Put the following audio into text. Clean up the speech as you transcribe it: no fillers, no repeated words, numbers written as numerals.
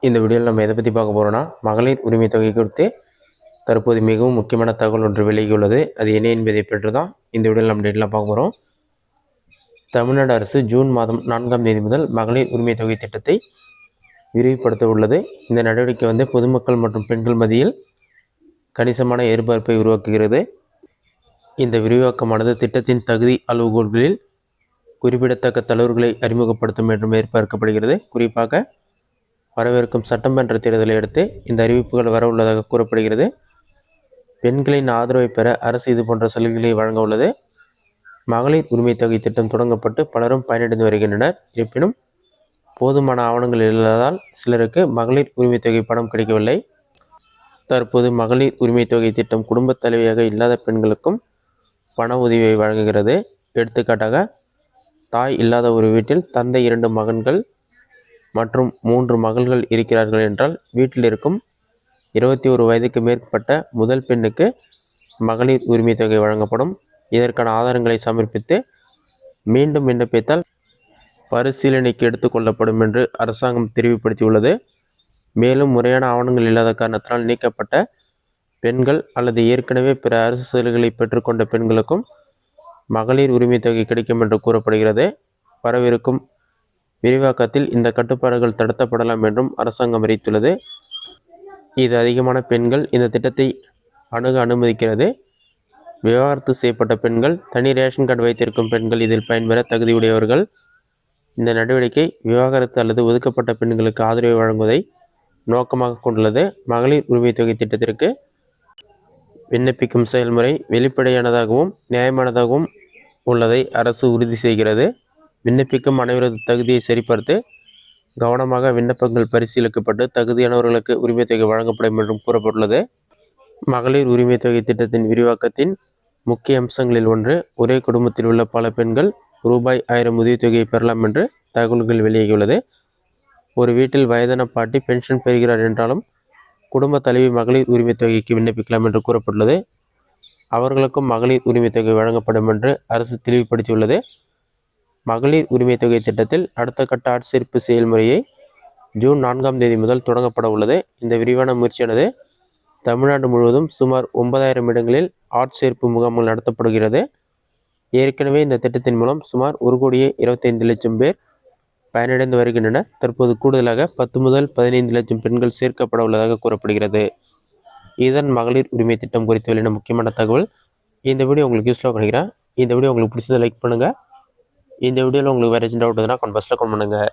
இந்த வீடியோவில் நம்ம எதை பற்றி பார்க்க போகிறோம்னா, மகளிர் உரிமை தொகை குறித்து தற்போது மிகவும் முக்கியமான தகவல் ஒன்று விலகியுள்ளது. அது என்ன என்பதை பற்றி தான் இந்த வீடியோவில் நம்ம டீட்டெயிலாக பார்க்க போகிறோம். தமிழ்நாடு அரசு ஜூன் மாதம் 4ஆம் தேதி முதல் மகளிர் உரிமை தொகை திட்டத்தை விரிவுபடுத்த உள்ளது. இந்த நடவடிக்கை பொதுமக்கள் மற்றும் பெண்கள் மத்தியில் கணிசமான எதிர்பார்ப்பை உருவாக்குகிறது. இந்த விரிவாக்கமானது திட்டத்தின் தகுதி அளவுகோல்களில் குறிப்பிடத்தக்க தளர்வுகளை அறிமுகப்படுத்தும் என்றும் எதிர்பார்க்கப்படுகிறது. குறிப்பாக வரவிருக்கும் சட்டமன்ற தேர்தலை அடுத்து இந்த அறிவிப்புகள் வரவுள்ளதாக கூறப்படுகிறது. பெண்களின் ஆதரவை பெற அரசு இது போன்ற சலுகைகளை வழங்க உள்ளது. மகளிர் உரிமை தொகை திட்டம் தொடங்கப்பட்டு பலரும் பயனடைந்து வருகின்றனர். இருப்பினும் போதுமான ஆவணங்கள் இல்லாததால் சிலருக்கு மகளிர் உரிமை தொகை பணம் கிடைக்கவில்லை. தற்போது மகளிர் உரிமை தொகை திட்டம் குடும்பத் தலைவியாக இல்லாத பெண்களுக்கும் பண உதவியை வழங்குகிறது. எடுத்துக்காட்டாக, தாய் இல்லாத ஒரு வீட்டில் தந்தை 2 மகன்கள் மற்றும் 3 மகள்கள் இருக்கிறார்கள் என்றால், வீட்டில் இருக்கும் 21 வயதுக்கு மேற்பட்ட முதல் பெண்ணுக்கு மகளிர் உரிமை தொகை வழங்கப்படும். இதற்கான ஆதாரங்களை சமர்ப்பித்து மீண்டும் விண்ணப்பித்தால் பரிசீலனைக்கு எடுத்துக்கொள்ளப்படும் என்று அரசாங்கம் தெரிவுபடுத்தியுள்ளது. மேலும் முறையான ஆவணங்கள் இல்லாத காரணத்தினால் நீக்கப்பட்ட பெண்கள் அல்லது ஏற்கனவே பிற அரசு சலுகைகளை பெற்றுக்கொண்ட பெண்களுக்கும் மகளிர் உரிமை தொகை கிடைக்கும் என்று கூறப்படுகிறது. வரவிருக்கும் விரிவாக்கத்தில் இந்த கட்டுப்பாடுகள் தடுக்கப்படலாம் என்றும் அரசாங்கம் அறிவித்துள்ளது. இது அதிகமான பெண்கள் இந்த திட்டத்தை அணுக அனுமதிக்கிறது. விவாகரத்து செய்யப்பட்ட பெண்கள், தனி ரேஷன் கார்டு வைத்திருக்கும் பெண்கள் இதில் பயன்பெற தகுதியுடையவர்கள். இந்த நடவடிக்கை விவாகரத்து அல்லது ஒதுக்கப்பட்ட பெண்களுக்கு ஆதரவை வழங்குவதை நோக்கமாக கொண்டுள்ளது. மகளிர் உரிமை தொகை திட்டத்திற்கு விண்ணப்பிக்கும் செயல்முறை வெளிப்படையானதாகவும் நியாயமானதாகவும் உள்ளதை அரசு உறுதி செய்கிறது. விண்ணப்பிக்கும் அனைவரது தகுதியை சரிபார்த்து கவனமாக விண்ணப்பங்கள் பரிசீலிக்கப்பட்டு தகுதியானவர்களுக்கு உரிமை தொகை வழங்கப்படும் என்றும் கூறப்பட்டுள்ளது. மகளிர் உரிமை தொகை திட்டத்தின் விரிவாக்கத்தின் முக்கிய அம்சங்களில் ஒன்று, ஒரே குடும்பத்தில் உள்ள பல பெண்கள் ரூபாய் 1000 உதவித்தொகையை பெறலாம் என்று தகவல்கள் வெளியாகியுள்ளது. ஒரு வீட்டில் வயதான பாட்டி பென்ஷன் பெறுகிறார் என்றாலும் குடும்ப தலைவி மகளிர் உரிமை தொகைக்கு விண்ணப்பிக்கலாம் என்று கூறப்பட்டுள்ளது. அவர்களுக்கும் மகளிர் உரிமை தொகை வழங்கப்படும் என்று அரசு தெளிவுபடுத்தியுள்ளது. மகளிர் உரிமை தொகை திட்டத்தில் அடுத்த கட்ட ஆட்சேர்ப்பு செயல்முறையை ஜூன் 4ஆம் தேதி முதல் தொடங்கப்பட உள்ளது. இந்த விரிவான முயற்சியானது தமிழ்நாடு முழுவதும் சுமார் 9000 இடங்களில் ஆட்சேர்ப்பு முகாம்கள் நடத்தப்படுகிறது. ஏற்கனவே இந்த திட்டத்தின் மூலம் சுமார் 1,25,00,000 பேர் பயனடைந்து வருகின்றனர். தற்போது கூடுதலாக 10 முதல் 15 லட்சம் பெண்கள் சேர்க்கப்பட உள்ளதாக கூறப்படுகிறது. இதன் மகளிர் உரிமை திட்டம் குறித்து வெளியான முக்கியமான தகவல். இந்த வீடியோ உங்களுக்கு யூஸ்ஃபுல்லாக நினைக்கிறேன். இந்த வீடியோ உங்களுக்கு பிடிச்சதை லைக் பண்ணுங்கள். இந்த வீடியோவில் உங்களுக்கு வேறு ஏதாச்சும் டவுட் இருந்தால் கமெண்ட் பாக்ஸில் கமெண்ட் பண்ணுங்கள்.